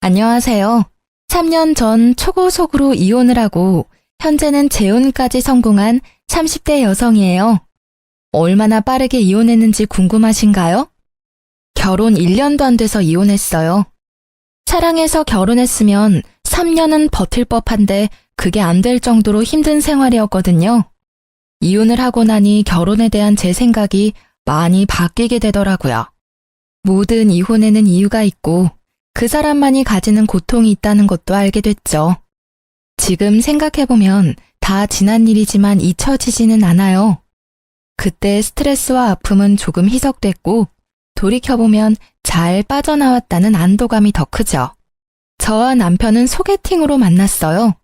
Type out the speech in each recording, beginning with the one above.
안녕하세요. 3년 전 초고속으로 이혼을 하고 현재는 재혼까지 성공한 30대 여성이에요. 얼마나 빠르게 이혼했는지 궁금하신가요? 결혼 1년도 안 돼서 이혼했어요. 사랑해서 결혼했으면 3년은 버틸 법한데 그게 안 될 정도로 힘든 생활이었거든요. 이혼을 하고 나니 결혼에 대한 제 생각이 많이 바뀌게 되더라고요. 모든 이혼에는 이유가 있고 그 사람만이 가지는 고통이 있다는 것도 알게 됐죠. 지금 생각해보면 다 지난 일이지만 잊혀지지는 않아요. 그때 스트레스와 아픔은 조금 희석됐고 돌이켜보면 잘 빠져나왔다는 안도감이 더 크죠. 저와 남편은 소개팅으로 만났어요.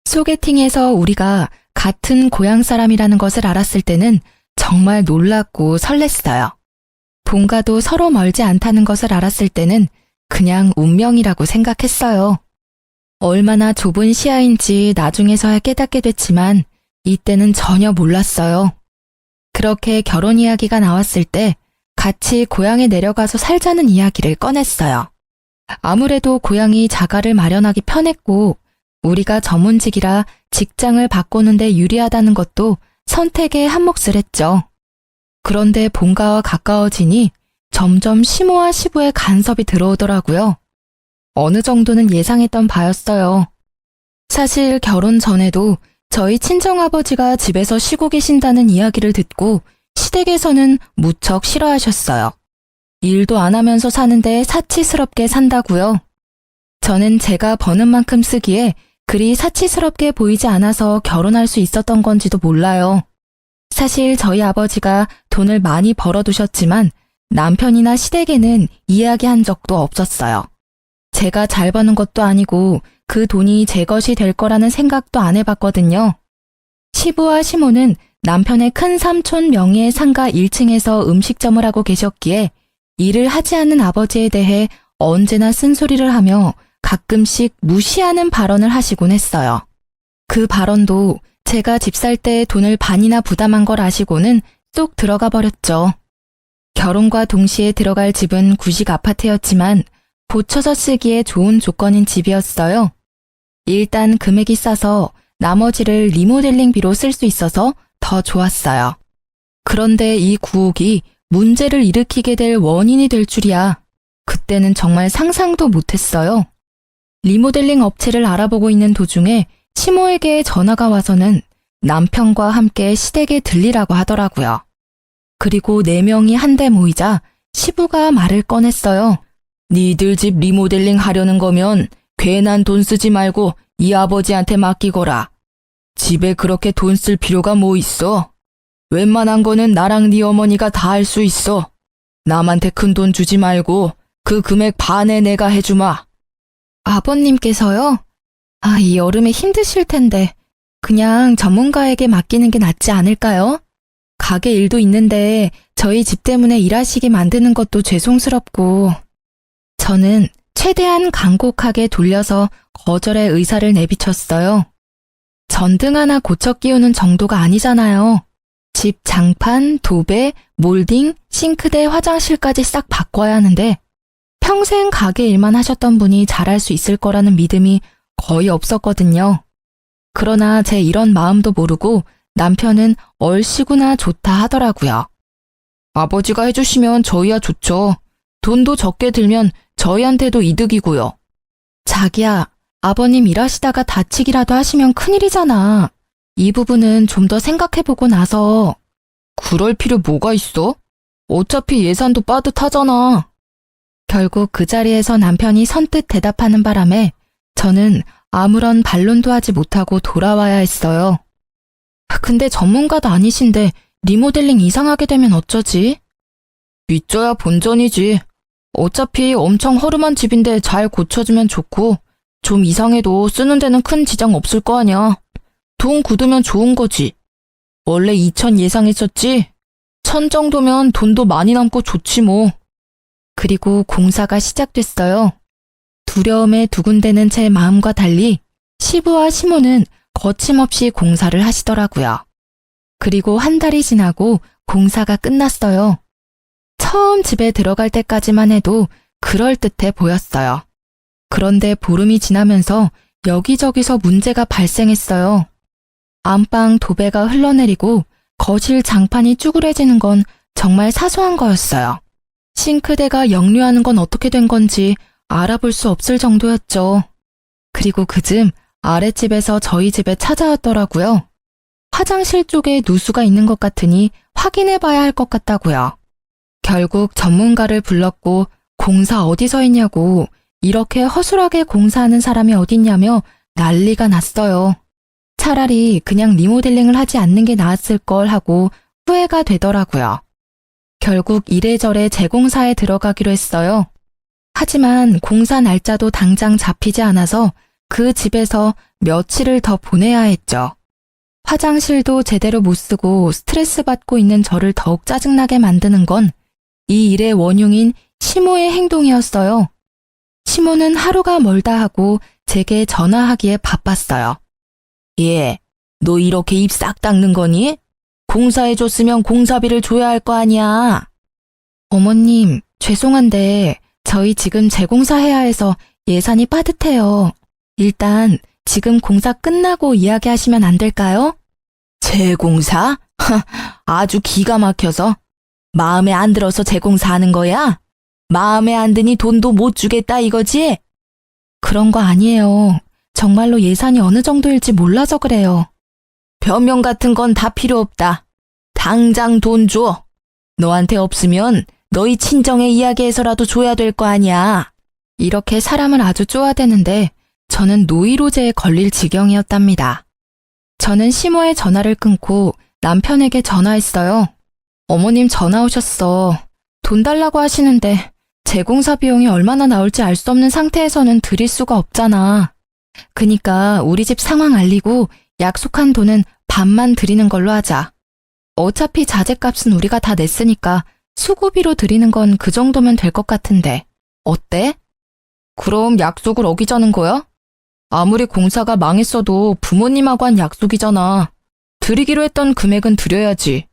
소개팅에서 우리가 같은 고향 사람이라는 것을 알았을 때는 정말 놀랍고 설렜어요. 본가도 서로 멀지 않다는 것을 알았을 때는 그냥 운명이라고 생각했어요. 얼마나 좁은 시야인지 나중에서야 깨닫게 됐지만 이때는 전혀 몰랐어요. 그렇게 결혼 이야기가 나왔을 때 같이 고향에 내려가서 살자는 이야기를 꺼냈어요. 아무래도 고향이 자가를 마련하기 편했고 우리가 전문직이라 직장을 바꾸는데 유리하다는 것도 선택에 한몫을 했죠. 그런데 본가와 가까워지니 점점 시모와 시부의 간섭이 들어오더라고요. 어느 정도는 예상했던 바였어요. 사실 결혼 전에도 저희 친정아버지가 집에서 쉬고 계신다는 이야기를 듣고 시댁에서는 무척 싫어하셨어요. 일도 안 하면서 사는데 사치스럽게 산다고요. 저는 제가 버는 만큼 쓰기에 그리 사치스럽게 보이지 않아서 결혼할 수 있었던 건지도 몰라요. 사실 저희 아버지가 돈을 많이 벌어두셨지만 남편이나 시댁에는 이야기한 적도 없었어요. 제가 잘 버는 것도 아니고 그 돈이 제 것이 될 거라는 생각도 안 해봤거든요. 시부와 시모는 남편의 큰 삼촌 명의의 상가 1층에서 음식점을 하고 계셨기에 일을 하지 않는 아버지에 대해 언제나 쓴소리를 하며 가끔씩 무시하는 발언을 하시곤 했어요. 그 발언도 제가 집 살 때 돈을 반이나 부담한 걸 아시고는 쏙 들어가 버렸죠. 결혼과 동시에 들어갈 집은 구식 아파트였지만 고쳐서 쓰기에 좋은 조건인 집이었어요. 일단 금액이 싸서 나머지를 리모델링비로 쓸 수 있어서 더 좋았어요. 그런데 이 구옥이 문제를 일으키게 될 원인이 될 줄이야. 그때는 정말 상상도 못했어요. 리모델링 업체를 알아보고 있는 도중에 시모에게 전화가 와서는 남편과 함께 시댁에 들리라고 하더라고요. 그리고 4명이 한데 모이자 시부가 말을 꺼냈어요. 니들 집 리모델링 하려는 거면 괜한 돈 쓰지 말고 이 아버지한테 맡기거라. 집에 그렇게 돈 쓸 필요가 뭐 있어? 웬만한 거는 나랑 네 어머니가 다 할 수 있어. 남한테 큰 돈 주지 말고 그 금액 반에 내가 해주마. 아버님께서요? 이 여름에 힘드실 텐데 그냥 전문가에게 맡기는 게 낫지 않을까요? 가게 일도 있는데 저희 집 때문에 일하시게 만드는 것도 죄송스럽고. 저는 최대한 간곡하게 돌려서 거절의 의사를 내비쳤어요. 전등 하나 고쳐 끼우는 정도가 아니잖아요. 집 장판, 도배, 몰딩, 싱크대, 화장실까지 싹 바꿔야 하는데 평생 가게 일만 하셨던 분이 잘할 수 있을 거라는 믿음이 거의 없었거든요. 그러나 제 이런 마음도 모르고 남편은 얼씨구나 좋다 하더라고요. 아버지가 해주시면 저희야 좋죠. 돈도 적게 들면 저희한테도 이득이고요. 자기야, 아버님 일하시다가 다치기라도 하시면 큰일이잖아. 이 부분은 좀 더 생각해보고 나서. 그럴 필요 뭐가 있어? 어차피 예산도 빠듯하잖아. 결국 그 자리에서 남편이 선뜻 대답하는 바람에 저는 아무런 반론도 하지 못하고 돌아와야 했어요. 근데 전문가도 아니신데 리모델링 이상하게 되면 어쩌지? 믿져야 본전이지. 어차피 엄청 허름한 집인데 잘 고쳐주면 좋고 좀 이상해도 쓰는 데는 큰 지장 없을 거 아냐. 돈 굳으면 좋은 거지. 원래 2천 예상했었지? 1,000 정도면 돈도 많이 남고 좋지 뭐. 그리고 공사가 시작됐어요. 두려움에 두근대는 제 마음과 달리 시부와 시모는 거침없이 공사를 하시더라고요. 그리고 한 달이 지나고 공사가 끝났어요. 처음 집에 들어갈 때까지만 해도 그럴듯해 보였어요. 그런데 보름이 지나면서 여기저기서 문제가 발생했어요. 안방 도배가 흘러내리고 거실 장판이 쭈그레지는 건 정말 사소한 거였어요. 싱크대가 역류하는 건 어떻게 된 건지 알아볼 수 없을 정도였죠. 그리고 그즘 아랫집에서 저희 집에 찾아왔더라고요. 화장실 쪽에 누수가 있는 것 같으니 확인해 봐야 할 것 같다고요. 결국 전문가를 불렀고 공사 어디서 했냐고 이렇게 허술하게 공사하는 사람이 어딨냐며 난리가 났어요. 차라리 그냥 리모델링을 하지 않는 게 나았을 걸 하고 후회가 되더라고요. 결국 이래저래 재공사에 들어가기로 했어요. 하지만 공사 날짜도 당장 잡히지 않아서 그 집에서 며칠을 더 보내야 했죠. 화장실도 제대로 못 쓰고 스트레스 받고 있는 저를 더욱 짜증나게 만드는 건 이 일의 원흉인 시모의 행동이었어요. 시모는 하루가 멀다 하고 제게 전화하기에 바빴어요. 예, 너 이렇게 입 싹 닦는 거니? 공사해줬으면 공사비를 줘야 할 거 아니야. 어머님, 죄송한데 저희 지금 재공사해야 해서 예산이 빠듯해요. 일단 지금 공사 끝나고 이야기하시면 안 될까요? 재공사? 아주 기가 막혀서. 마음에 안 들어서 재공사하는 거야? 마음에 안 드니 돈도 못 주겠다 이거지? 그런 거 아니에요. 정말로 예산이 어느 정도일지 몰라서 그래요. 변명 같은 건 다 필요 없다. 당장 돈 줘. 너한테 없으면 너희 친정에 이야기해서라도 줘야 될 거 아니야. 이렇게 사람을 아주 쪼아대는데 저는 노이로제에 걸릴 지경이었답니다. 저는 시모의 전화를 끊고 남편에게 전화했어요. 어머님 전화 오셨어. 돈 달라고 하시는데 재공사 비용이 얼마나 나올지 알 수 없는 상태에서는 드릴 수가 없잖아. 그니까 우리 집 상황 알리고 약속한 돈은 반만 드리는 걸로 하자. 어차피 자재값은 우리가 다 냈으니까 수고비로 드리는 건 그 정도면 될 것 같은데. 어때? 그럼 약속을 어기자는 거야? 아무리 공사가 망했어도 부모님하고 한 약속이잖아. 드리기로 했던 금액은 드려야지.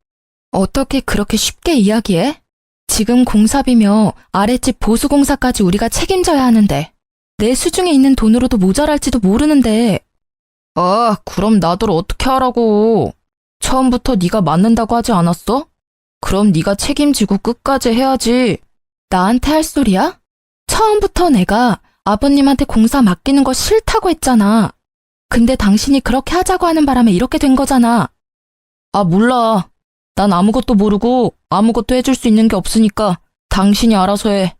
어떻게 그렇게 쉽게 이야기해? 지금 공사비며 아랫집 보수공사까지 우리가 책임져야 하는데 내 수중에 있는 돈으로도 모자랄지도 모르는데. 아, 그럼 나더러 어떻게 하라고. 처음부터 네가 맡는다고 하지 않았어? 그럼 네가 책임지고 끝까지 해야지. 나한테 할 소리야? 처음부터 내가 아버님한테 공사 맡기는 거 싫다고 했잖아. 근데 당신이 그렇게 하자고 하는 바람에 이렇게 된 거잖아. 아, 몰라. 난 아무것도 모르고 아무것도 해줄 수 있는 게 없으니까 당신이 알아서 해.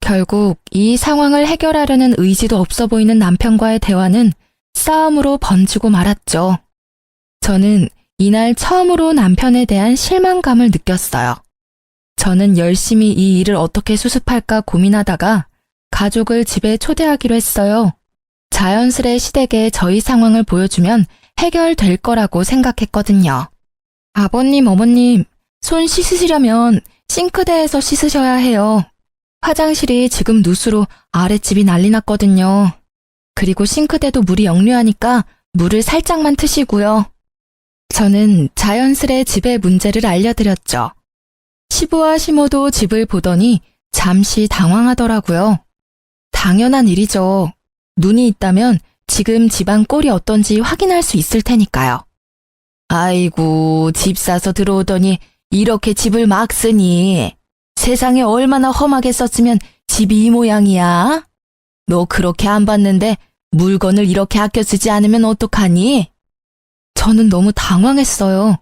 결국 이 상황을 해결하려는 의지도 없어 보이는 남편과의 대화는 싸움으로 번지고 말았죠. 저는 이날 처음으로 남편에 대한 실망감을 느꼈어요. 저는 열심히 이 일을 어떻게 수습할까 고민하다가 가족을 집에 초대하기로 했어요. 자연스레 시댁에 저희 상황을 보여주면 해결될 거라고 생각했거든요. 아버님, 어머님, 손 씻으시려면 싱크대에서 씻으셔야 해요. 화장실이 지금 누수로 아랫집이 난리 났거든요. 그리고 싱크대도 물이 역류하니까 물을 살짝만 트시고요. 저는 자연스레 집의 문제를 알려드렸죠. 시부와 시모도 집을 보더니 잠시 당황하더라고요. 당연한 일이죠. 눈이 있다면 지금 집안 꼴이 어떤지 확인할 수 있을 테니까요. 아이고, 집 사서 들어오더니 이렇게 집을 막 쓰니. 세상에 얼마나 험하게 썼으면 집이 이 모양이야? 너 그렇게 안 봤는데 물건을 이렇게 아껴 쓰지 않으면 어떡하니? 저는 너무 당황했어요.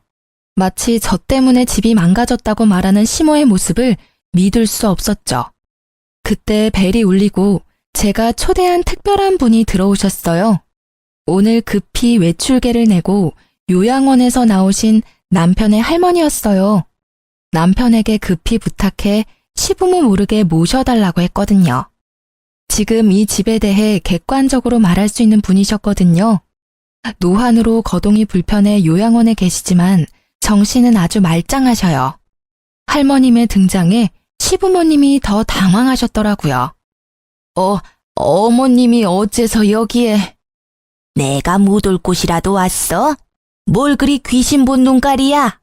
마치 저 때문에 집이 망가졌다고 말하는 시모의 모습을 믿을 수 없었죠. 그때 벨이 울리고 제가 초대한 특별한 분이 들어오셨어요. 오늘 급히 외출계를 내고 요양원에서 나오신 남편의 할머니였어요. 남편에게 급히 부탁해 시부모 모르게 모셔달라고 했거든요. 지금 이 집에 대해 객관적으로 말할 수 있는 분이셨거든요. 노환으로 거동이 불편해 요양원에 계시지만 정신은 아주 말짱하셔요. 할머님의 등장에 시부모님이 더 당황하셨더라고요. 어머님이 어째서 여기에? 내가 못 올 곳이라도 왔어? 뭘 그리 귀신 본 눈깔이야?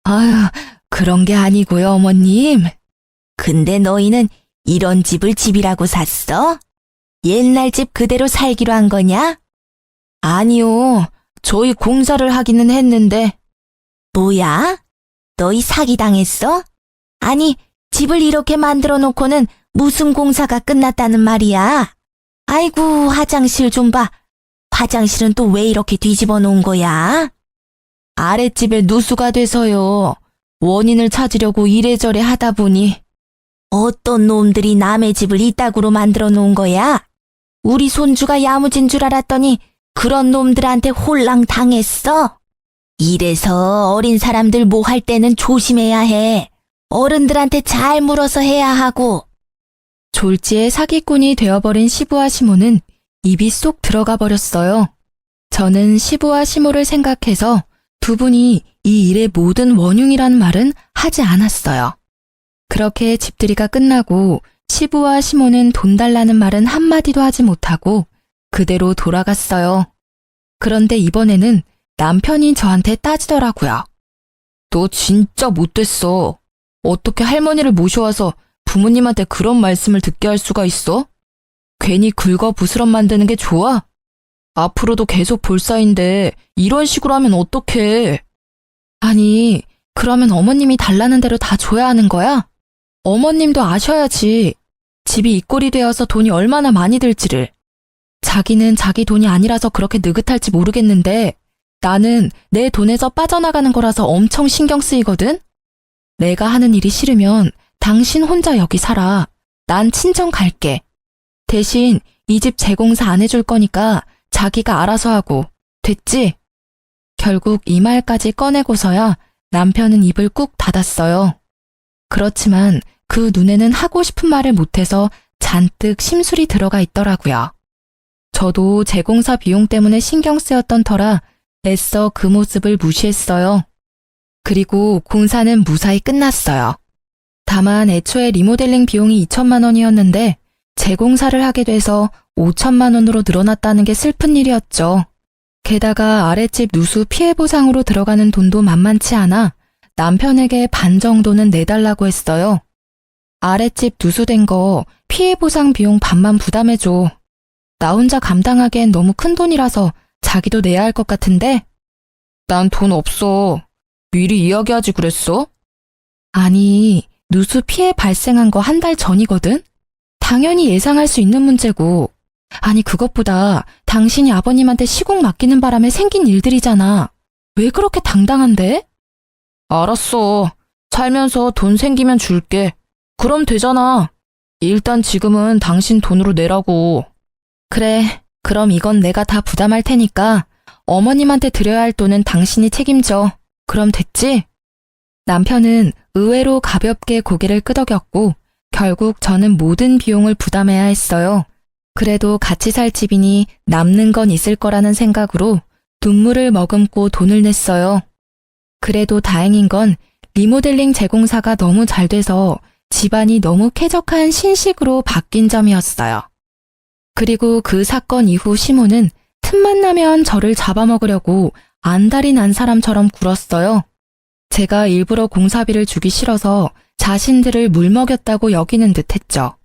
아유, 그런 게 아니고요, 어머님. 근데 너희는 이런 집을 집이라고 샀어? 옛날 집 그대로 살기로 한 거냐? 아니요. 저희 공사를 하기는 했는데. 뭐야? 너희 사기당했어? 아니, 집을 이렇게 만들어 놓고는 무슨 공사가 끝났다는 말이야? 아이고, 화장실 좀 봐. 화장실은 또 왜 이렇게 뒤집어 놓은 거야? 아랫집에 누수가 돼서요. 원인을 찾으려고 이래저래 하다 보니. 어떤 놈들이 남의 집을 이따구로 만들어 놓은 거야? 우리 손주가 야무진 줄 알았더니 그런 놈들한테 홀랑 당했어. 이래서 어린 사람들 뭐 할 때는 조심해야 해. 어른들한테 잘 물어서 해야 하고. 졸지에 사기꾼이 되어버린 시부와 시모는 입이 쏙 들어가 버렸어요. 저는 시부와 시모를 생각해서 두 분이 이 일의 모든 원흉이란 말은 하지 않았어요. 그렇게 집들이가 끝나고 시부와 시모는 돈 달라는 말은 한마디도 하지 못하고 그대로 돌아갔어요. 그런데 이번에는 남편이 저한테 따지더라고요. 너 진짜 못됐어. 어떻게 할머니를 모셔와서 부모님한테 그런 말씀을 듣게 할 수가 있어? 괜히 긁어부스럼 만드는 게 좋아? 앞으로도 계속 볼 사이인데 이런 식으로 하면 어떡해? 아니, 그러면 어머님이 달라는 대로 다 줘야 하는 거야? 어머님도 아셔야지. 집이 이 꼴이 되어서 돈이 얼마나 많이 들지를. 자기는 자기 돈이 아니라서 그렇게 느긋할지 모르겠는데 나는 내 돈에서 빠져나가는 거라서 엄청 신경 쓰이거든? 내가 하는 일이 싫으면 당신 혼자 여기 살아. 난 친정 갈게. 대신 이 집 재공사 안 해줄 거니까 자기가 알아서 하고. 됐지? 결국 이 말까지 꺼내고서야 남편은 입을 꾹 닫았어요. 그렇지만 그 눈에는 하고 싶은 말을 못해서 잔뜩 심술이 들어가 있더라고요. 저도 재공사 비용 때문에 신경 쓰였던 터라 애써 그 모습을 무시했어요. 그리고 공사는 무사히 끝났어요. 다만 애초에 리모델링 비용이 2천만 원이었는데 재공사를 하게 돼서 5천만 원으로 늘어났다는 게 슬픈 일이었죠. 게다가 아랫집 누수 피해 보상으로 들어가는 돈도 만만치 않아 남편에게 반 정도는 내달라고 했어요. 아랫집 누수된 거 피해 보상 비용 반만 부담해줘. 나 혼자 감당하기엔 너무 큰 돈이라서 자기도 내야 할 것 같은데? 난 돈 없어. 미리 이야기하지 그랬어? 아니, 누수 피해 발생한 거 한 달 전이거든? 당연히 예상할 수 있는 문제고. 아니, 그것보다 당신이 아버님한테 시공 맡기는 바람에 생긴 일들이잖아. 왜 그렇게 당당한데? 알았어. 살면서 돈 생기면 줄게. 그럼 되잖아. 일단 지금은 당신 돈으로 내라고. 그래, 그럼 이건 내가 다 부담할 테니까 어머님한테 드려야 할 돈은 당신이 책임져. 그럼 됐지? 남편은 의외로 가볍게 고개를 끄덕였고 결국 저는 모든 비용을 부담해야 했어요. 그래도 같이 살 집이니 남는 건 있을 거라는 생각으로 눈물을 머금고 돈을 냈어요. 그래도 다행인 건 리모델링 재공사가 너무 잘 돼서 집안이 너무 쾌적한 신식으로 바뀐 점이었어요. 그리고 그 사건 이후 시모는 틈만 나면 저를 잡아먹으려고 안달이 난 사람처럼 굴었어요. 제가 일부러 공사비를 주기 싫어서 자신들을 물먹였다고 여기는 듯 했죠.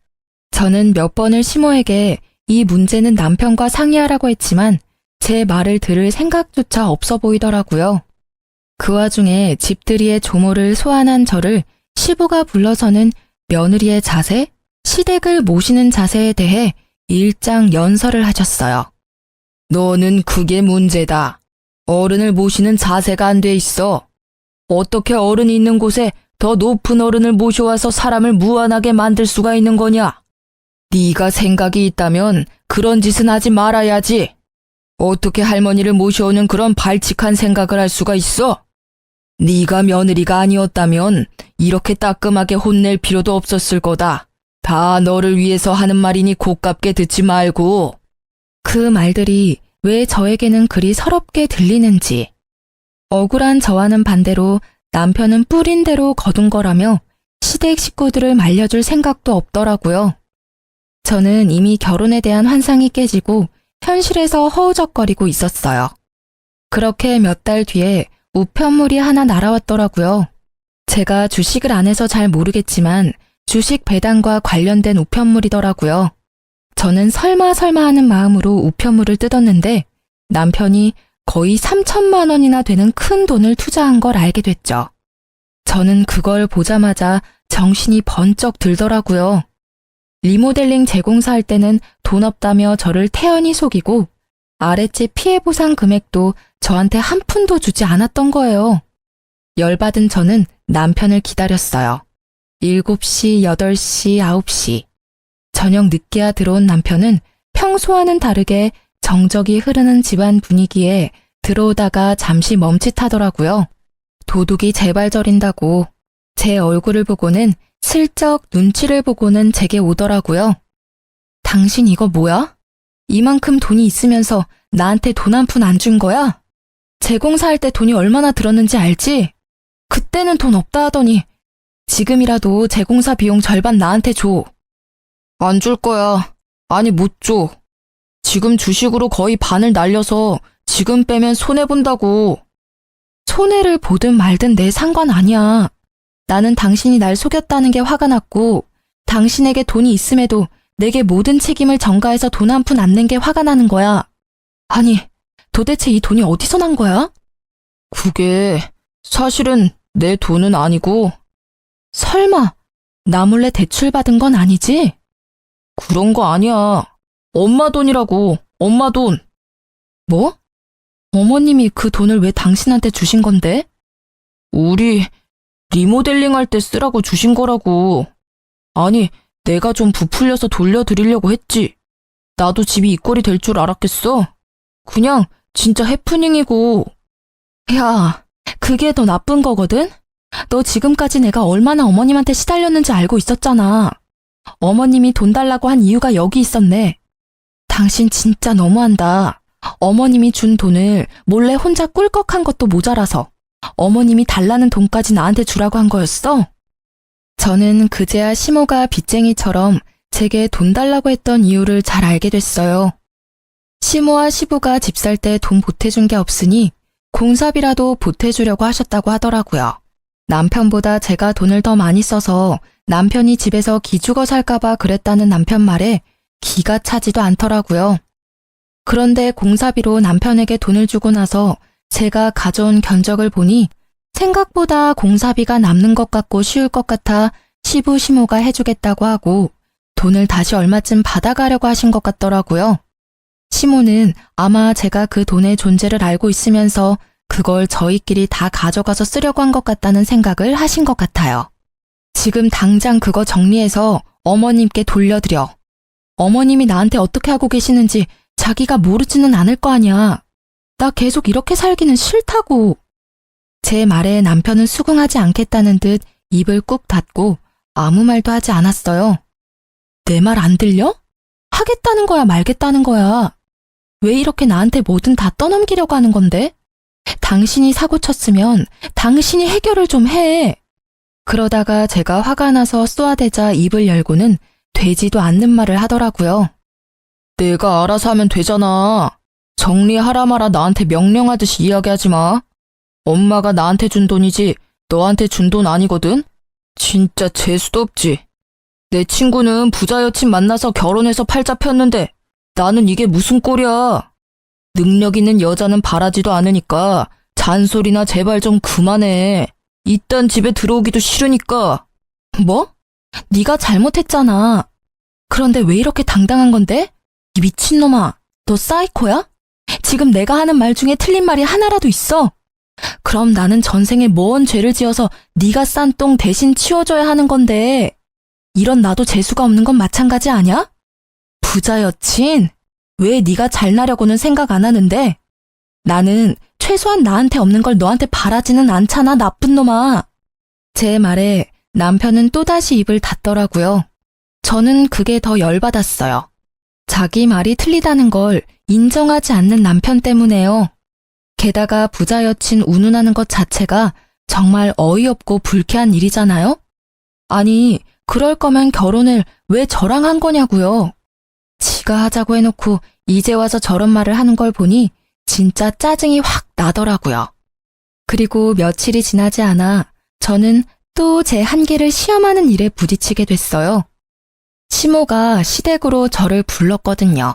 저는 몇 번을 시모에게 이 문제는 남편과 상의하라고 했지만 제 말을 들을 생각조차 없어 보이더라고요. 그 와중에 집들이의 조모를 소환한 저를 시부가 불러서는 며느리의 자세, 시댁을 모시는 자세에 대해 일장연설을 하셨어요. 너는 그게 문제다. 어른을 모시는 자세가 안 돼 있어. 어떻게 어른이 있는 곳에 더 높은 어른을 모셔와서 사람을 무안하게 만들 수가 있는 거냐? 네가 생각이 있다면 그런 짓은 하지 말아야지. 어떻게 할머니를 모셔오는 그런 발칙한 생각을 할 수가 있어? 네가 며느리가 아니었다면 이렇게 따끔하게 혼낼 필요도 없었을 거다. 다 너를 위해서 하는 말이니 고깝게 듣지 말고. 그 말들이 왜 저에게는 그리 서럽게 들리는지. 억울한 저와는 반대로 남편은 뿌린 대로 거둔 거라며 시댁 식구들을 말려줄 생각도 없더라고요. 저는 이미 결혼에 대한 환상이 깨지고 현실에서 허우적거리고 있었어요. 그렇게 몇 달 뒤에 우편물이 하나 날아왔더라고요. 제가 주식을 안 해서 잘 모르겠지만 주식 배당과 관련된 우편물이더라고요. 저는 설마 하는 마음으로 우편물을 뜯었는데 남편이 거의 3천만 원이나 되는 큰 돈을 투자한 걸 알게 됐죠. 저는 그걸 보자마자 정신이 번쩍 들더라고요. 리모델링 재공사할 때는 돈 없다며 저를 태연히 속이고 아랫집 피해 보상 금액도 저한테 한 푼도 주지 않았던 거예요. 열받은 저는 남편을 기다렸어요. 7시, 8시, 9시. 저녁 늦게야 들어온 남편은 평소와는 다르게 정적이 흐르는 집안 분위기에 들어오다가 잠시 멈칫하더라고요. 도둑이 제발 저린다고 제 얼굴을 보고는 슬쩍 눈치를 보고는 제게 오더라고요. 당신 이거 뭐야? 이만큼 돈이 있으면서 나한테 돈 한 푼 안 준 거야? 재공사할 때 돈이 얼마나 들었는지 알지? 그때는 돈 없다 하더니 지금이라도 재공사 비용 절반 나한테 줘. 안 줄 거야. 아니 못 줘. 지금 주식으로 거의 반을 날려서 지금 빼면 손해본다고. 손해를 보든 말든 내 상관 아니야. 나는 당신이 날 속였다는 게 화가 났고 당신에게 돈이 있음에도 내게 모든 책임을 전가해서 돈 한 푼 안 낸 게 화가 나는 거야. 아니, 도대체 이 돈이 어디서 난 거야? 그게 사실은 내 돈은 아니고. 설마 나 몰래 대출받은 건 아니지? 그런 거 아니야. 엄마 돈이라고, 엄마 돈. 뭐? 어머님이 그 돈을 왜 당신한테 주신 건데? 우리 리모델링 할 때 쓰라고 주신 거라고. 아니, 내가 좀 부풀려서 돌려드리려고 했지. 나도 집이 이 꼴이 될 줄 알았겠어? 그냥 진짜 해프닝이고. 야, 그게 더 나쁜 거거든? 너 지금까지 내가 얼마나 어머님한테 시달렸는지 알고 있었잖아. 어머님이 돈 달라고 한 이유가 여기 있었네. 당신 진짜 너무한다. 어머님이 준 돈을 몰래 혼자 꿀꺽한 것도 모자라서 어머님이 달라는 돈까지 나한테 주라고 한 거였어? 저는 그제야 시모가 빚쟁이처럼 제게 돈 달라고 했던 이유를 잘 알게 됐어요. 시모와 시부가 집 살 때 돈 보태준 게 없으니 공사비라도 보태주려고 하셨다고 하더라고요. 남편보다 제가 돈을 더 많이 써서 남편이 집에서 기죽어 살까봐 그랬다는 남편 말에 기가 차지도 않더라고요. 그런데 공사비로 남편에게 돈을 주고 나서 제가 가져온 견적을 보니 생각보다 공사비가 남는 것 같고 쉬울 것 같아 시부 시모가 해주겠다고 하고 돈을 다시 얼마쯤 받아가려고 하신 것 같더라고요. 시모는 아마 제가 그 돈의 존재를 알고 있으면서 그걸 저희끼리 다 가져가서 쓰려고 한 것 같다는 생각을 하신 것 같아요. 지금 당장 그거 정리해서 어머님께 돌려드려. 어머님이 나한테 어떻게 하고 계시는지 자기가 모르지는 않을 거 아니야. 나 계속 이렇게 살기는 싫다고. 제 말에 남편은 수긍하지 않겠다는 듯 입을 꾹 닫고 아무 말도 하지 않았어요. 내 말 안 들려? 하겠다는 거야 말겠다는 거야. 왜 이렇게 나한테 뭐든 다 떠넘기려고 하는 건데? 당신이 사고 쳤으면 당신이 해결을 좀 해. 그러다가 제가 화가 나서 쏘아대자 입을 열고는 되지도 않는 말을 하더라고요. 내가 알아서 하면 되잖아. 정리하라 마라 나한테 명령하듯이 이야기하지 마. 엄마가 나한테 준 돈이지 너한테 준 돈 아니거든? 진짜 재수도 없지. 내 친구는 부자 여친 만나서 결혼해서 팔자 폈는데 나는 이게 무슨 꼴이야. 능력 있는 여자는 바라지도 않으니까 잔소리나 제발 좀 그만해. 이딴 집에 들어오기도 싫으니까. 뭐? 네가 잘못했잖아. 그런데 왜 이렇게 당당한 건데? 이 미친놈아, 너 사이코야? 지금 내가 하는 말 중에 틀린 말이 하나라도 있어? 그럼 나는 전생에 뭔 죄를 지어서 네가 싼 똥 대신 치워줘야 하는 건데 이런 나도 재수가 없는 건 마찬가지 아냐? 부자 여친? 왜 네가 잘나려고는 생각 안 하는데? 나는 최소한 나한테 없는 걸 너한테 바라지는 않잖아, 나쁜 놈아. 제 말에 남편은 또다시 입을 닫더라고요. 저는 그게 더 열받았어요. 자기 말이 틀리다는 걸 인정하지 않는 남편 때문에요. 게다가 부자 여친 운운하는 것 자체가 정말 어이없고 불쾌한 일이잖아요? 아니, 그럴 거면 결혼을 왜 저랑 한 거냐고요. 지가 하자고 해놓고 이제 와서 저런 말을 하는 걸 보니 진짜 짜증이 확 나더라고요. 그리고 며칠이 지나지 않아 저는 또 제 한계를 시험하는 일에 부딪히게 됐어요. 시모가 시댁으로 저를 불렀거든요.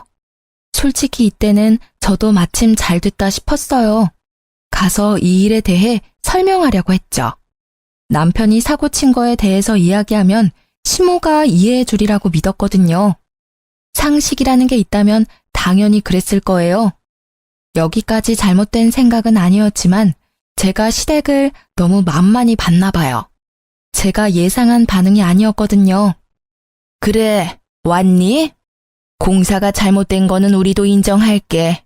솔직히 이때는 저도 마침 잘 됐다 싶었어요. 가서 이 일에 대해 설명하려고 했죠. 남편이 사고 친 거에 대해서 이야기하면 시모가 이해해 주리라고 믿었거든요. 상식이라는 게 있다면 당연히 그랬을 거예요. 여기까지 잘못된 생각은 아니었지만 제가 시댁을 너무 만만히 봤나 봐요. 제가 예상한 반응이 아니었거든요. 그래, 왔니? 공사가 잘못된 거는 우리도 인정할게.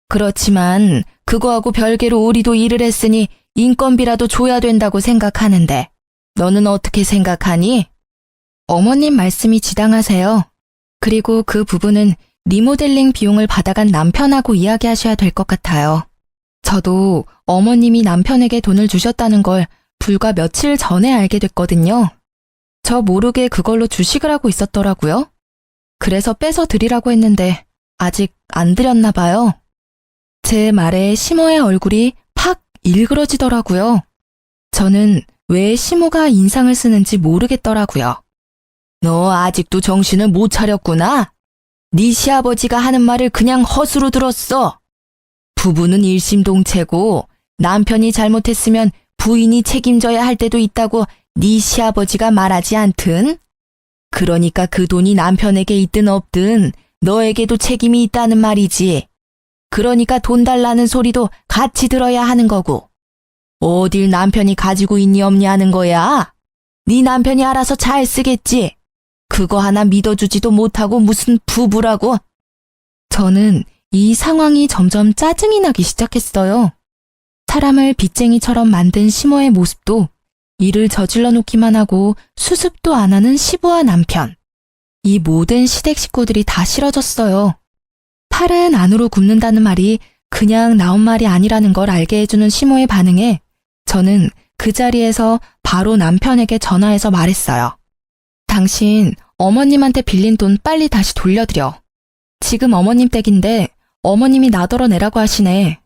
그렇지만 그거하고 별개로 우리도 일을 했으니 인건비라도 줘야 된다고 생각하는데 너는 어떻게 생각하니? 어머님 말씀이 지당하세요. 그리고 그 부분은 리모델링 비용을 받아간 남편하고 이야기하셔야 될 것 같아요. 저도 어머님이 남편에게 돈을 주셨다는 걸 불과 며칠 전에 알게 됐거든요. 저 모르게 그걸로 주식을 하고 있었더라고요. 그래서 빼서 드리라고 했는데 아직 안 드렸나 봐요. 제 말에 시모의 얼굴이 팍 일그러지더라고요. 저는 왜 시모가 인상을 쓰는지 모르겠더라고요. 너 아직도 정신을 못 차렸구나. 네 시아버지가 하는 말을 그냥 헛으로 들었어. 부부는 일심동체고 남편이 잘못했으면 부인이 책임져야 할 때도 있다고 네 시아버지가 말하지 않든? 그러니까 그 돈이 남편에게 있든 없든 너에게도 책임이 있다는 말이지. 그러니까 돈 달라는 소리도 같이 들어야 하는 거고. 어딜 남편이 가지고 있니 없니 하는 거야? 네 남편이 알아서 잘 쓰겠지. 그거 하나 믿어주지도 못하고 무슨 부부라고. 저는 이 상황이 점점 짜증이 나기 시작했어요. 사람을 빚쟁이처럼 만든 시모의 모습도 일을 저질러 놓기만 하고 수습도 안 하는 시부와 남편. 이 모든 시댁 식구들이 다 싫어졌어요. 팔은 안으로 굽는다는 말이 그냥 나온 말이 아니라는 걸 알게 해주는 시모의 반응에 저는 그 자리에서 바로 남편에게 전화해서 말했어요. 당신 어머님한테 빌린 돈 빨리 다시 돌려드려. 지금 어머님 댁인데 어머님이 나더러 내라고 하시네.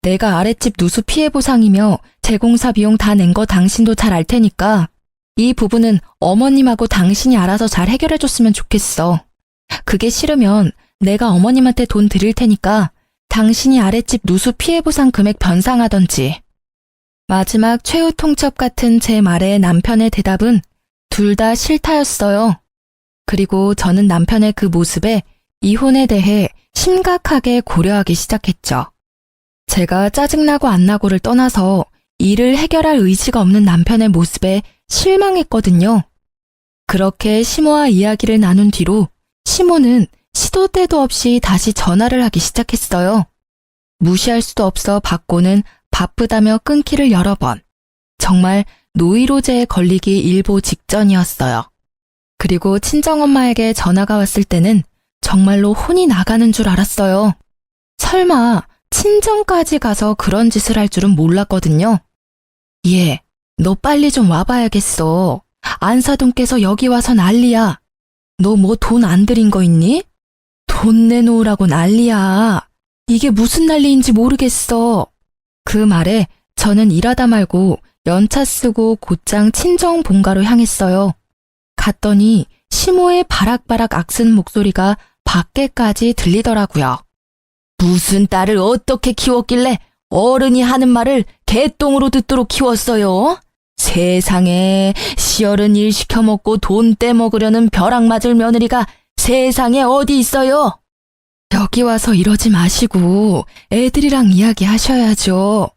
내가 아랫집 누수 피해 보상이며 재공사 비용 다 낸 거 당신도 잘 알 테니까 이 부분은 어머님하고 당신이 알아서 잘 해결해줬으면 좋겠어. 그게 싫으면 내가 어머님한테 돈 드릴 테니까 당신이 아랫집 누수 피해 보상 금액 변상하던지. 마지막 최후 통첩 같은 제 말에 남편의 대답은 둘 다 싫다였어요. 그리고 저는 남편의 그 모습에 이혼에 대해 심각하게 고려하기 시작했죠. 제가 짜증나고 안 나고를 떠나서 일을 해결할 의지가 없는 남편의 모습에 실망했거든요. 그렇게 시모와 이야기를 나눈 뒤로 시모는 시도 때도 없이 다시 전화를 하기 시작했어요. 무시할 수도 없어 받고는 바쁘다며 끊기를 여러 번. 정말 노이로제에 걸리기 일보 직전이었어요. 그리고 친정엄마에게 전화가 왔을 때는 정말로 혼이 나가는 줄 알았어요. 설마 친정까지 가서 그런 짓을 할 줄은 몰랐거든요. 얘, 너 빨리 좀 와봐야겠어. 안사돈께서 여기 와서 난리야. 너 뭐 돈 안 들인 거 있니? 돈 내놓으라고 난리야. 이게 무슨 난리인지 모르겠어. 그 말에 저는 일하다 말고 연차 쓰고 곧장 친정 본가로 향했어요. 갔더니 시모의 바락바락 악슨 목소리가 밖에까지 들리더라고요. 무슨 딸을 어떻게 키웠길래 어른이 하는 말을 개똥으로 듣도록 키웠어요? 세상에 시어른 일 시켜먹고 돈 떼먹으려는 벼락 맞을 며느리가 세상에 어디 있어요? 여기 와서 이러지 마시고 애들이랑 이야기하셔야죠.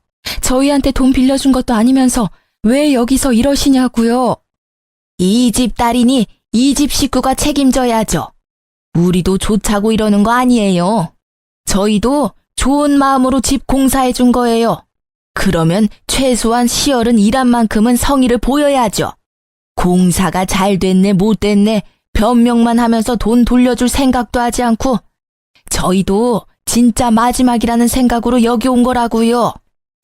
저희한테 돈 빌려준 것도 아니면서 왜 여기서 이러시냐고요. 이 집 딸이니 이 집 식구가 책임져야죠. 우리도 좋자고 이러는 거 아니에요. 저희도 좋은 마음으로 집 공사해 준 거예요. 그러면 최소한 시어른 일한 만큼은 성의를 보여야죠. 공사가 잘 됐네 못 됐네 변명만 하면서 돈 돌려줄 생각도 하지 않고 저희도 진짜 마지막이라는 생각으로 여기 온 거라고요.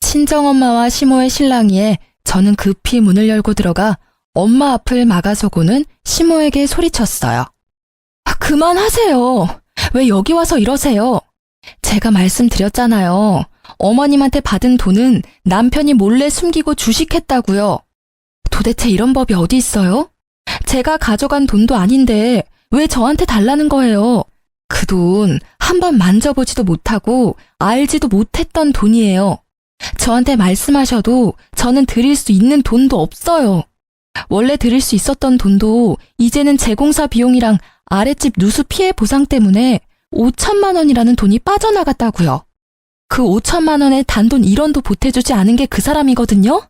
친정엄마와 시모의 실랑이에 저는 급히 문을 열고 들어가 엄마 앞을 막아서고는 시모에게 소리쳤어요. 그만하세요. 왜 여기 와서 이러세요? 제가 말씀드렸잖아요. 어머님한테 받은 돈은 남편이 몰래 숨기고 주식했다고요. 도대체 이런 법이 어디 있어요? 제가 가져간 돈도 아닌데 왜 저한테 달라는 거예요? 그 돈 한 번 만져보지도 못하고 알지도 못했던 돈이에요. 저한테 말씀하셔도 저는 드릴 수 있는 돈도 없어요. 원래 드릴 수 있었던 돈도 이제는 재공사 비용이랑 아랫집 누수 피해 보상 때문에 5천만 원이라는 돈이 빠져나갔다고요. 그 5천만 원의 단돈 1원도 보태주지 않은 게 그 사람이거든요?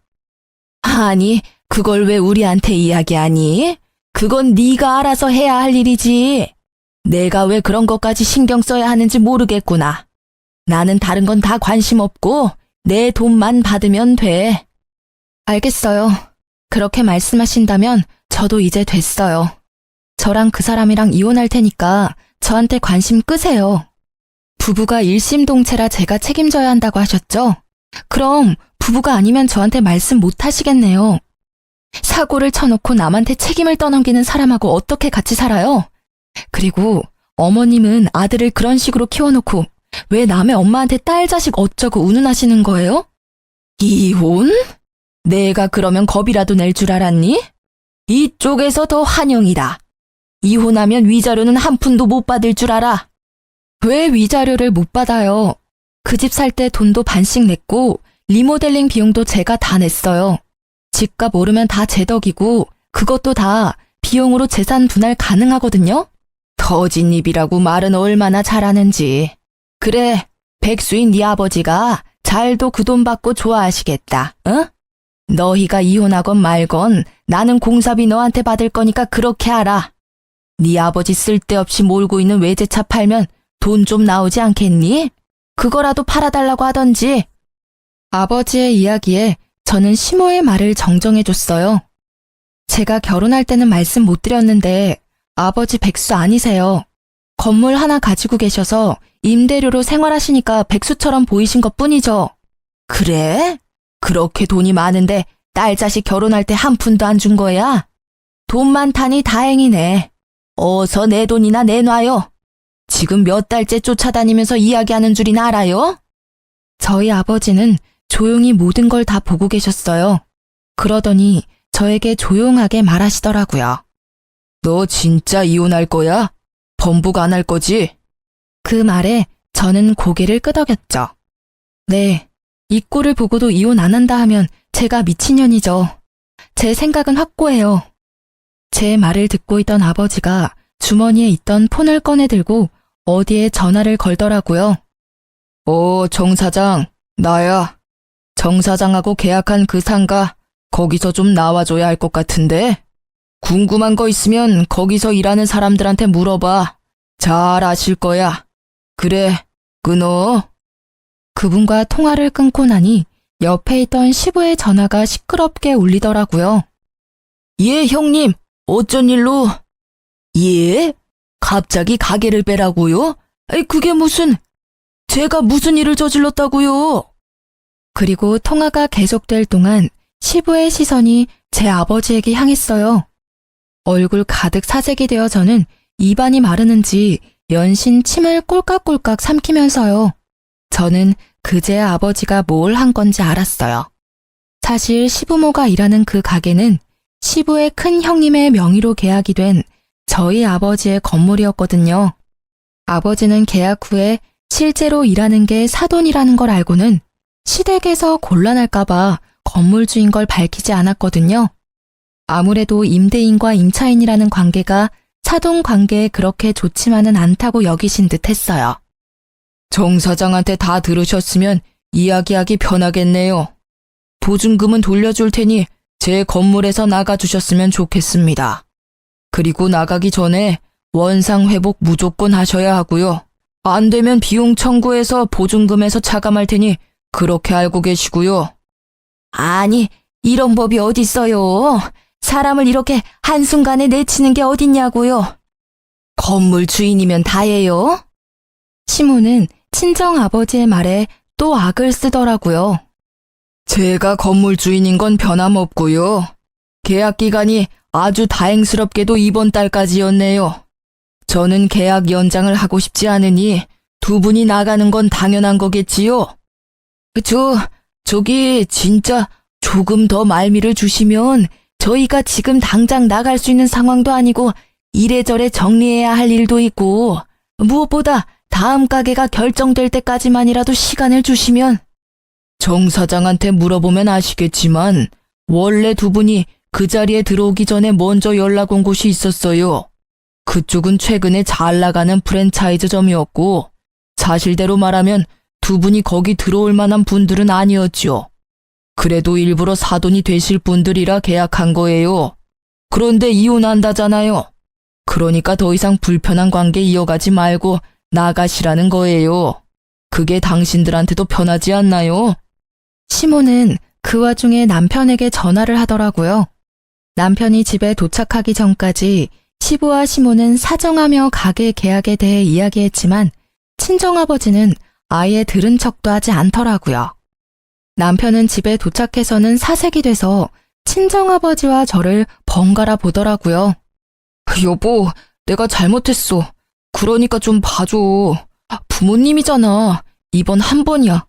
아니, 그걸 왜 우리한테 이야기하니? 그건 네가 알아서 해야 할 일이지. 내가 왜 그런 것까지 신경 써야 하는지 모르겠구나. 나는 다른 건 다 관심 없고 내 돈만 받으면 돼. 알겠어요. 그렇게 말씀하신다면 저도 이제 됐어요. 저랑 그 사람이랑 이혼할 테니까 저한테 관심 끄세요. 부부가 일심동체라 제가 책임져야 한다고 하셨죠? 그럼 부부가 아니면 저한테 말씀 못 하시겠네요. 사고를 쳐놓고 남한테 책임을 떠넘기는 사람하고 어떻게 같이 살아요? 그리고 어머님은 아들을 그런 식으로 키워놓고 왜 남의 엄마한테 딸 자식 어쩌고 운운하시는 거예요? 이혼? 내가 그러면 겁이라도 낼 줄 알았니? 이쪽에서 더 환영이다. 이혼하면 위자료는 한 푼도 못 받을 줄 알아. 왜 위자료를 못 받아요? 그 집 살 때 돈도 반씩 냈고 리모델링 비용도 제가 다 냈어요. 집값 오르면 다 제 덕이고 그것도 다 비용으로 재산 분할 가능하거든요? 터진 입이라고 말은 얼마나 잘하는지. 그래, 백수인 네 아버지가 잘도 그 돈 받고 좋아하시겠다, 응? 너희가 이혼하건 말건 나는 공사비 너한테 받을 거니까 그렇게 알아. 네 아버지 쓸데없이 몰고 있는 외제차 팔면 돈 좀 나오지 않겠니? 그거라도 팔아달라고 하던지. 아버지의 이야기에 저는 시모의 말을 정정해줬어요. 제가 결혼할 때는 말씀 못 드렸는데 아버지 백수 아니세요. 건물 하나 가지고 계셔서 임대료로 생활하시니까 백수처럼 보이신 것뿐이죠. 그래? 그렇게 돈이 많은데 딸 자식 결혼할 때 한 푼도 안 준 거야? 돈 많다니 다행이네. 어서 내 돈이나 내놔요. 지금 몇 달째 쫓아다니면서 이야기하는 줄이나 알아요? 저희 아버지는 조용히 모든 걸 다 보고 계셨어요. 그러더니 저에게 조용하게 말하시더라고요. 너 진짜 이혼할 거야? 번복 안 할 거지? 그 말에 저는 고개를 끄덕였죠. 네, 이 꼴을 보고도 이혼 안 한다 하면 제가 미친년이죠. 제 생각은 확고해요. 제 말을 듣고 있던 아버지가 주머니에 있던 폰을 꺼내 들고 어디에 전화를 걸더라고요. 정 사장, 나야. 정 사장하고 계약한 그 상가 거기서 좀 나와줘야 할 것 같은데? 궁금한 거 있으면 거기서 일하는 사람들한테 물어봐. 잘 아실 거야. 그래, 끊어. 그분과 통화를 끊고 나니 옆에 있던 시부의 전화가 시끄럽게 울리더라고요. 예, 형님, 어쩐 일로? 예? 갑자기 가게를 빼라고요? 그게 무슨... 제가 무슨 일을 저질렀다고요? 그리고 통화가 계속될 동안 시부의 시선이 제 아버지에게 향했어요. 얼굴 가득 사색이 되어 저는 입안이 마르는지 연신 침을 꼴깍꼴깍 삼키면서요. 저는 그제야 아버지가 뭘 한 건지 알았어요. 사실 시부모가 일하는 그 가게는 시부의 큰 형님의 명의로 계약이 된 저희 아버지의 건물이었거든요. 아버지는 계약 후에 실제로 일하는 게 사돈이라는 걸 알고는 시댁에서 곤란할까봐 건물주인 걸 밝히지 않았거든요. 아무래도 임대인과 임차인이라는 관계가 사돈 관계에 그렇게 좋지만은 않다고 여기신 듯 했어요. 정 사장한테 다 들으셨으면 이야기하기 편하겠네요. 보증금은 돌려줄 테니 제 건물에서 나가주셨으면 좋겠습니다. 그리고 나가기 전에 원상 회복 무조건 하셔야 하고요. 안 되면 비용 청구해서 보증금에서 차감할 테니 그렇게 알고 계시고요. 아니, 이런 법이 어딨어요. 사람을 이렇게 한순간에 내치는 게 어딨냐고요. 건물 주인이면 다예요. 시모는 친정 아버지의 말에 또 악을 쓰더라고요. 제가 건물 주인인 건 변함없고요. 계약 기간이 아주 다행스럽게도 이번 달까지였네요. 저는 계약 연장을 하고 싶지 않으니 두 분이 나가는 건 당연한 거겠지요? 저기 진짜 조금 더 말미를 주시면 저희가 지금 당장 나갈 수 있는 상황도 아니고 이래저래 정리해야 할 일도 있고, 무엇보다 다음 가게가 결정될 때까지만이라도 시간을 주시면. 정 사장한테 물어보면 아시겠지만 원래 두 분이 그 자리에 들어오기 전에 먼저 연락 온 곳이 있었어요. 그쪽은 최근에 잘 나가는 프랜차이즈점이었고 사실대로 말하면 두 분이 거기 들어올 만한 분들은 아니었죠. 그래도 일부러 사돈이 되실 분들이라 계약한 거예요. 그런데 이혼한다잖아요. 그러니까 더 이상 불편한 관계 이어가지 말고 나가시라는 거예요. 그게 당신들한테도 편하지 않나요? 시모는 그 와중에 남편에게 전화를 하더라고요. 남편이 집에 도착하기 전까지 시부와 시모는 사정하며 가게 계약에 대해 이야기했지만 친정아버지는 아예 들은 척도 하지 않더라고요. 남편은 집에 도착해서는 사색이 돼서 친정아버지와 저를 번갈아 보더라고요. 여보, 내가 잘못했어. 그러니까 좀 봐줘. 부모님이잖아. 이번 한 번이야.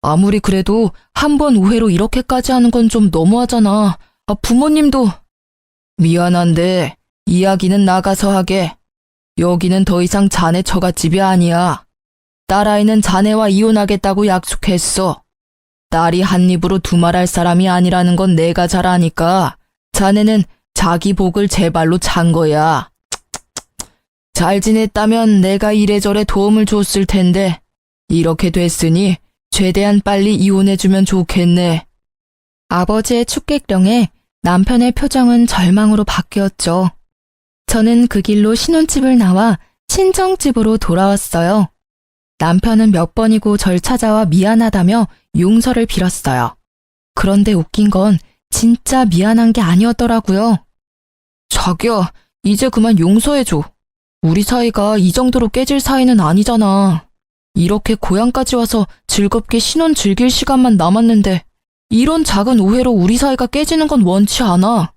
아무리 그래도 한 번 오해로 이렇게까지 하는 건 좀 너무하잖아. 부모님도. 미안한데 이야기는 나가서 하게. 여기는 더 이상 자네 처갓집이 아니야. 딸아이는 자네와 이혼하겠다고 약속했어. 딸이 한 입으로 두말할 사람이 아니라는 건 내가 잘 아니까 자네는 자기 복을 제 발로 찬 거야. 잘 지냈다면 내가 이래저래 도움을 줬을 텐데 이렇게 됐으니 최대한 빨리 이혼해주면 좋겠네. 아버지의 축객령에 남편의 표정은 절망으로 바뀌었죠. 저는 그 길로 신혼집을 나와 친정집으로 돌아왔어요. 남편은 몇 번이고 절 찾아와 미안하다며 용서를 빌었어요. 그런데 웃긴 건 진짜 미안한 게 아니었더라고요. 자기야, 이제 그만 용서해줘. 우리 사이가 이 정도로 깨질 사이는 아니잖아. 이렇게 고향까지 와서 즐겁게 신혼 즐길 시간만 남았는데 이런 작은 오해로 우리 사이가 깨지는 건 원치 않아.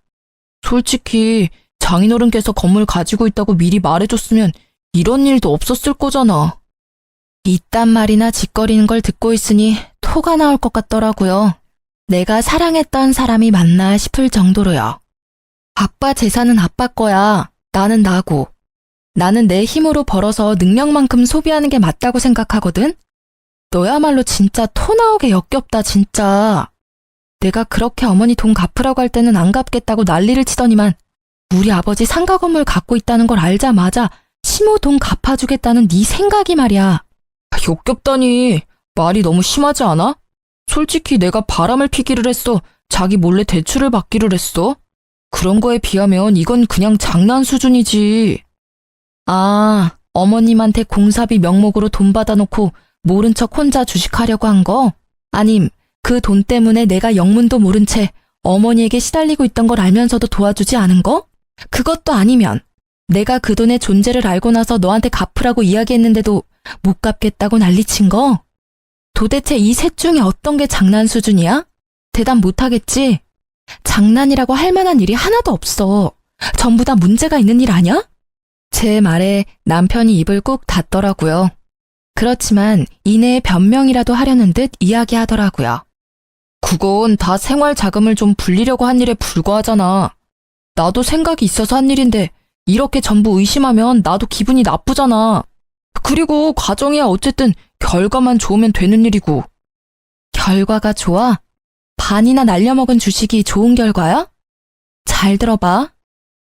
솔직히 장인어른께서 건물 가지고 있다고 미리 말해줬으면 이런 일도 없었을 거잖아. 이딴 말이나 짓거리는 걸 듣고 있으니 토가 나올 것 같더라고요. 내가 사랑했던 사람이 맞나 싶을 정도로요. 아빠 재산은 아빠 거야. 나는 나고. 나는 내 힘으로 벌어서 능력만큼 소비하는 게 맞다고 생각하거든? 너야말로 진짜 토 나오게 역겹다, 진짜. 내가 그렇게 어머니 돈 갚으라고 할 때는 안 갚겠다고 난리를 치더니만 우리 아버지 상가 건물 갖고 있다는 걸 알자마자 시모 돈 갚아주겠다는 네 생각이 말이야. 역겹다니. 말이 너무 심하지 않아? 솔직히 내가 바람을 피기를 했어. 자기 몰래 대출을 받기를 했어. 그런 거에 비하면 이건 그냥 장난 수준이지. 아, 어머님한테 공사비 명목으로 돈 받아놓고 모른 척 혼자 주식하려고 한 거? 아님 그 돈 때문에 내가 영문도 모른 채 어머니에게 시달리고 있던 걸 알면서도 도와주지 않은 거? 그것도 아니면 내가 그 돈의 존재를 알고 나서 너한테 갚으라고 이야기했는데도 못 갚겠다고 난리친 거? 도대체 이 셋 중에 어떤 게 장난 수준이야? 대답 못하겠지? 장난이라고 할 만한 일이 하나도 없어. 전부 다 문제가 있는 일 아냐? 제 말에 남편이 입을 꾹 닫더라고요. 그렇지만 이내에 변명이라도 하려는 듯 이야기하더라고요. 그건 다 생활 자금을 좀 불리려고 한 일에 불과하잖아. 나도 생각이 있어서 한 일인데 이렇게 전부 의심하면 나도 기분이 나쁘잖아. 그리고 가정이야 어쨌든 결과만 좋으면 되는 일이고. 결과가 좋아? 반이나 날려먹은 주식이 좋은 결과야? 잘 들어봐.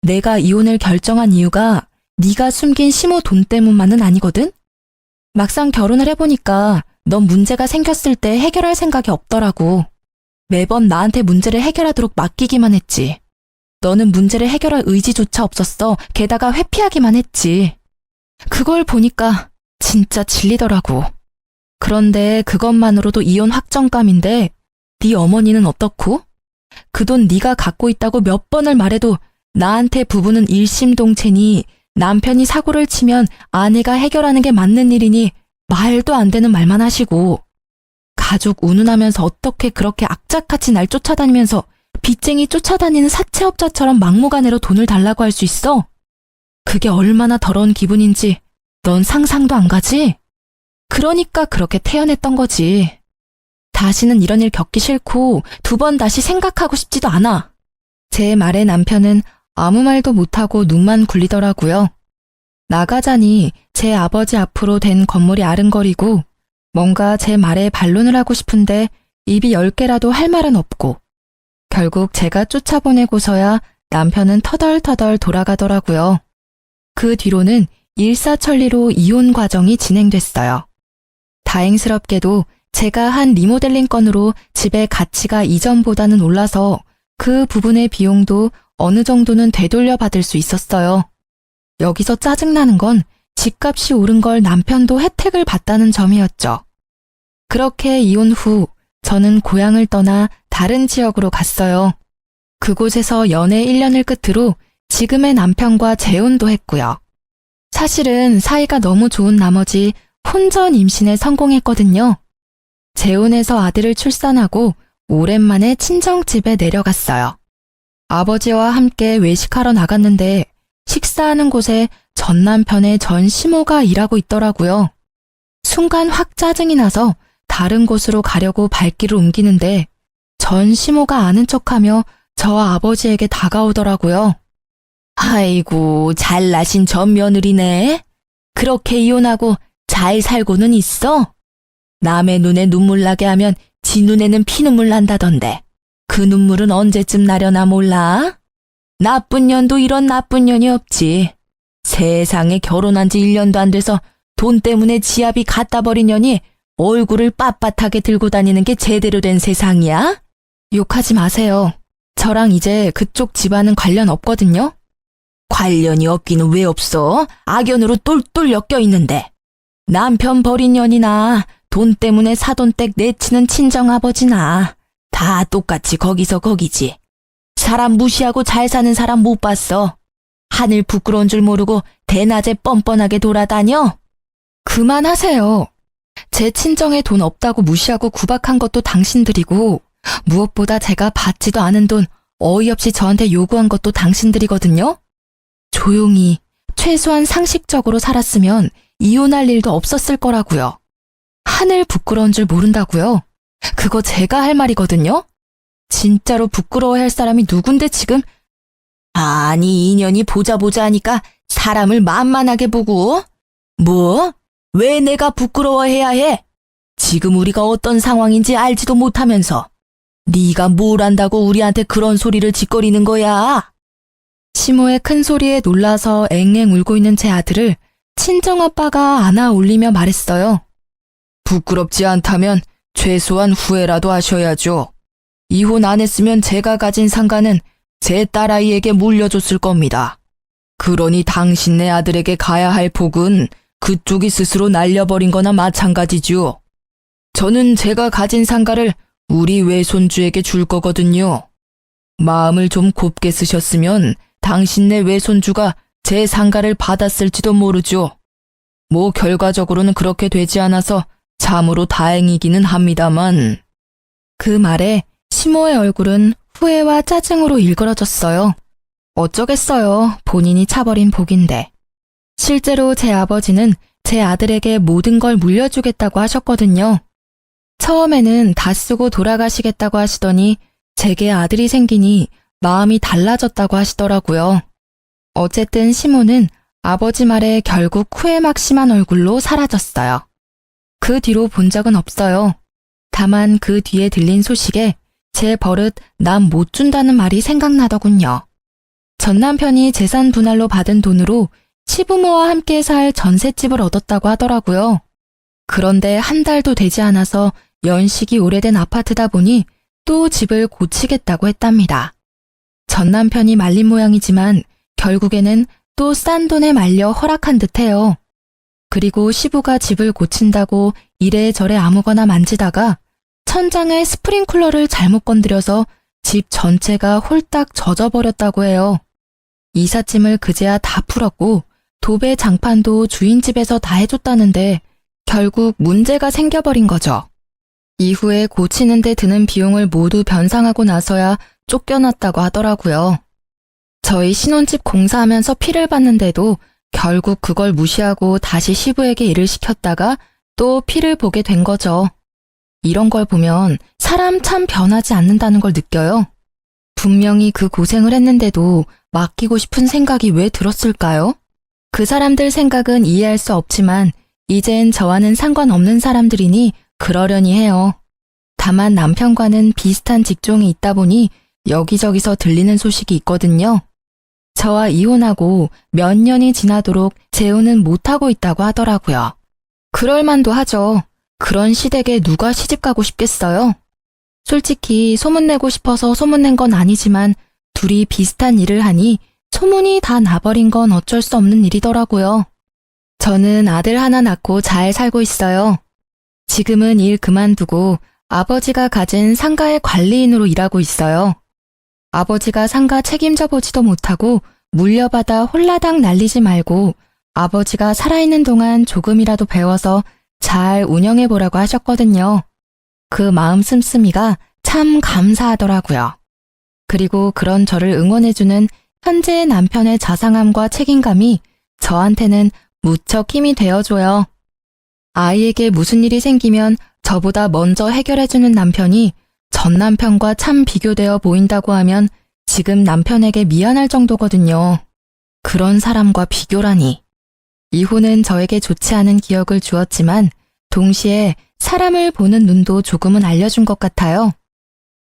내가 이혼을 결정한 이유가 네가 숨긴 시모 돈 때문만은 아니거든? 막상 결혼을 해보니까 넌 문제가 생겼을 때 해결할 생각이 없더라고. 매번 나한테 문제를 해결하도록 맡기기만 했지. 너는 문제를 해결할 의지조차 없었어. 게다가 회피하기만 했지. 그걸 보니까 진짜 질리더라고. 그런데 그것만으로도 이혼 확정감인데 네 어머니는 어떻고? 그 돈 네가 갖고 있다고 몇 번을 말해도 나한테 부부는 일심동체니 남편이 사고를 치면 아내가 해결하는 게 맞는 일이니 말도 안 되는 말만 하시고 가족 운운하면서 어떻게 그렇게 악착같이 날 쫓아다니면서 빚쟁이 쫓아다니는 사채업자처럼 막무가내로 돈을 달라고 할 수 있어? 그게 얼마나 더러운 기분인지 넌 상상도 안 가지? 그러니까 그렇게 태어났던 거지. 다시는 이런 일 겪기 싫고 두 번 다시 생각하고 싶지도 않아. 제 말에 남편은 아무 말도 못하고 눈만 굴리더라고요. 나가자니 제 아버지 앞으로 된 건물이 아른거리고 뭔가 제 말에 반론을 하고 싶은데 입이 10개라도 할 말은 없고 결국 제가 쫓아보내고서야 남편은 터덜터덜 돌아가더라고요. 그 뒤로는 일사천리로 이혼 과정이 진행됐어요. 다행스럽게도 제가 한 리모델링 건으로 집의 가치가 이전보다는 올라서 그 부분의 비용도 어느 정도는 되돌려 받을 수 있었어요. 여기서 짜증나는 건 집값이 오른 걸 남편도 혜택을 받다는 점이었죠. 그렇게 이혼 후 저는 고향을 떠나 다른 지역으로 갔어요. 그곳에서 연애 1년을 끝으로 지금의 남편과 재혼도 했고요. 사실은 사이가 너무 좋은 나머지 혼전 임신에 성공했거든요. 재혼해서 아들을 출산하고 오랜만에 친정집에 내려갔어요. 아버지와 함께 외식하러 나갔는데 식사하는 곳에 전 남편의 전 시모가 일하고 있더라고요. 순간 확 짜증이 나서 다른 곳으로 가려고 발길을 옮기는데 전 시모가 아는 척하며 저 아버지에게 다가오더라고요. 아이고, 잘나신 전 며느리네. 그렇게 이혼하고 잘 살고는 있어? 남의 눈에 눈물 나게 하면 지 눈에는 피눈물 난다던데 그 눈물은 언제쯤 나려나 몰라? 나쁜 년도 이런 나쁜 년이 없지. 세상에 결혼한 지 1년도 안 돼서 돈 때문에 지압이 갖다 버린 년이 얼굴을 빳빳하게 들고 다니는 게 제대로 된 세상이야? 욕하지 마세요. 저랑 이제 그쪽 집안은 관련 없거든요. 관련이 없기는 왜 없어? 악연으로 똘똘 엮여 있는데. 남편 버린 년이나 돈 때문에 사돈댁 내치는 친정아버지나 다 똑같이 거기서 거기지. 사람 무시하고 잘 사는 사람 못 봤어. 하늘 부끄러운 줄 모르고 대낮에 뻔뻔하게 돌아다녀? 그만하세요. 제 친정에 돈 없다고 무시하고 구박한 것도 당신들이고 무엇보다 제가 받지도 않은 돈 어이없이 저한테 요구한 것도 당신들이거든요. 조용히 최소한 상식적으로 살았으면 이혼할 일도 없었을 거라고요. 하늘 부끄러운 줄 모른다고요? 그거 제가 할 말이거든요. 진짜로 부끄러워할 사람이 누군데 지금? 아니, 인연이 보자 하니까 사람을 만만하게 보고. 뭐? 왜 내가 부끄러워해야 해? 지금 우리가 어떤 상황인지 알지도 못하면서 네가 뭘 안다고 우리한테 그런 소리를 짓거리는 거야? 시모의 큰 소리에 놀라서 앵앵 울고 있는 제 아들을 친정아빠가 안아 올리며 말했어요. 부끄럽지 않다면 최소한 후회라도 하셔야죠. 이혼 안 했으면 제가 가진 상가는 제 딸아이에게 물려줬을 겁니다. 그러니 당신네 아들에게 가야 할 복은 그쪽이 스스로 날려버린 거나 마찬가지죠. 저는 제가 가진 상가를 우리 외손주에게 줄 거거든요. 마음을 좀 곱게 쓰셨으면 당신네 외손주가 제 상가를 받았을지도 모르죠. 뭐 결과적으로는 그렇게 되지 않아서 참으로 다행이기는 합니다만. 그 말에 시모의 얼굴은 후회와 짜증으로 일그러졌어요. 어쩌겠어요. 본인이 차버린 복인데. 실제로 제 아버지는 제 아들에게 모든 걸 물려주겠다고 하셨거든요. 처음에는 다 쓰고 돌아가시겠다고 하시더니 제게 아들이 생기니 마음이 달라졌다고 하시더라고요. 어쨌든 시모는 아버지 말에 결국 후회막심한 얼굴로 사라졌어요. 그 뒤로 본 적은 없어요. 다만 그 뒤에 들린 소식에 제 버릇 남 못 준다는 말이 생각나더군요. 전 남편이 재산 분할로 받은 돈으로 시부모와 함께 살 전셋집을 얻었다고 하더라고요. 그런데 한 달도 되지 않아서 연식이 오래된 아파트다 보니 또 집을 고치겠다고 했답니다. 전 남편이 말린 모양이지만 결국에는 또 싼 돈에 말려 허락한 듯해요. 그리고 시부가 집을 고친다고 이래저래 아무거나 만지다가 천장에 스프링쿨러를 잘못 건드려서 집 전체가 홀딱 젖어버렸다고 해요. 이삿짐을 그제야 다 풀었고 도배 장판도 주인 집에서 다 해줬다는데 결국 문제가 생겨버린 거죠. 이후에 고치는 데 드는 비용을 모두 변상하고 나서야 쫓겨났다고 하더라고요. 저희 신혼집 공사하면서 피를 봤는데도 결국 그걸 무시하고 다시 시부에게 일을 시켰다가 또 피를 보게 된 거죠. 이런 걸 보면 사람 참 변하지 않는다는 걸 느껴요. 분명히 그 고생을 했는데도 맡기고 싶은 생각이 왜 들었을까요? 그 사람들 생각은 이해할 수 없지만 이젠 저와는 상관없는 사람들이니 그러려니 해요. 다만 남편과는 비슷한 직종에 있다 보니 여기저기서 들리는 소식이 있거든요. 저와 이혼하고 몇 년이 지나도록 재혼은 못하고 있다고 하더라고요. 그럴만도 하죠. 그런 시댁에 누가 시집가고 싶겠어요? 솔직히 소문내고 싶어서 소문낸 건 아니지만 둘이 비슷한 일을 하니 소문이 다 나버린 건 어쩔 수 없는 일이더라고요. 저는 아들 하나 낳고 잘 살고 있어요. 지금은 일 그만두고 아버지가 가진 상가의 관리인으로 일하고 있어요. 아버지가 상가 책임져 보지도 못하고 물려받아 홀라당 날리지 말고 아버지가 살아있는 동안 조금이라도 배워서 잘 운영해보라고 하셨거든요. 그 마음 씀씀이가 참 감사하더라고요. 그리고 그런 저를 응원해주는 현재의 남편의 자상함과 책임감이 저한테는 무척 힘이 되어줘요. 아이에게 무슨 일이 생기면 저보다 먼저 해결해주는 남편이 전 남편과 참 비교되어 보인다고 하면 지금 남편에게 미안할 정도거든요. 그런 사람과 비교라니. 이혼은 저에게 좋지 않은 기억을 주었지만 동시에 사람을 보는 눈도 조금은 알려준 것 같아요.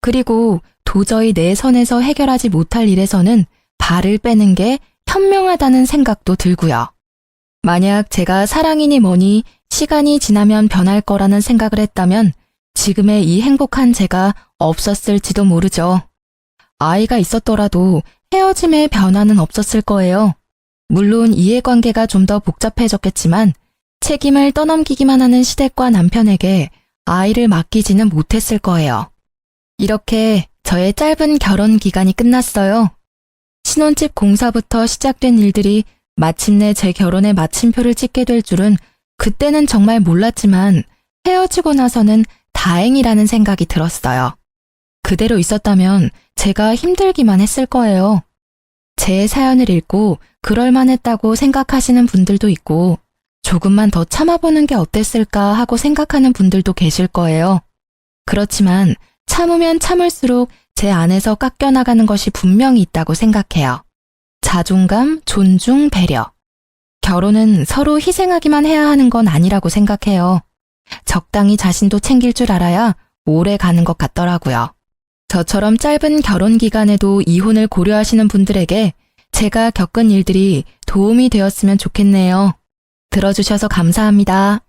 그리고 도저히 내 선에서 해결하지 못할 일에서는 발을 빼는 게 현명하다는 생각도 들고요. 만약 제가 사랑이니 뭐니 시간이 지나면 변할 거라는 생각을 했다면 지금의 이 행복한 제가 없었을지도 모르죠. 아이가 있었더라도 헤어짐의 변화는 없었을 거예요. 물론 이해관계가 좀 더 복잡해졌겠지만 책임을 떠넘기기만 하는 시댁과 남편에게 아이를 맡기지는 못했을 거예요. 이렇게 저의 짧은 결혼 기간이 끝났어요. 신혼집 공사부터 시작된 일들이 마침내 제 결혼의 마침표를 찍게 될 줄은 그때는 정말 몰랐지만 헤어지고 나서는 다행이라는 생각이 들었어요. 그대로 있었다면 제가 힘들기만 했을 거예요. 제 사연을 읽고 그럴만했다고 생각하시는 분들도 있고 조금만 더 참아보는 게 어땠을까 하고 생각하는 분들도 계실 거예요. 그렇지만 참으면 참을수록 제 안에서 깎여나가는 것이 분명히 있다고 생각해요. 자존감, 존중, 배려. 결혼은 서로 희생하기만 해야 하는 건 아니라고 생각해요. 적당히 자신도 챙길 줄 알아야 오래 가는 것 같더라고요. 저처럼 짧은 결혼 기간에도 이혼을 고려하시는 분들에게 제가 겪은 일들이 도움이 되었으면 좋겠네요. 들어주셔서 감사합니다.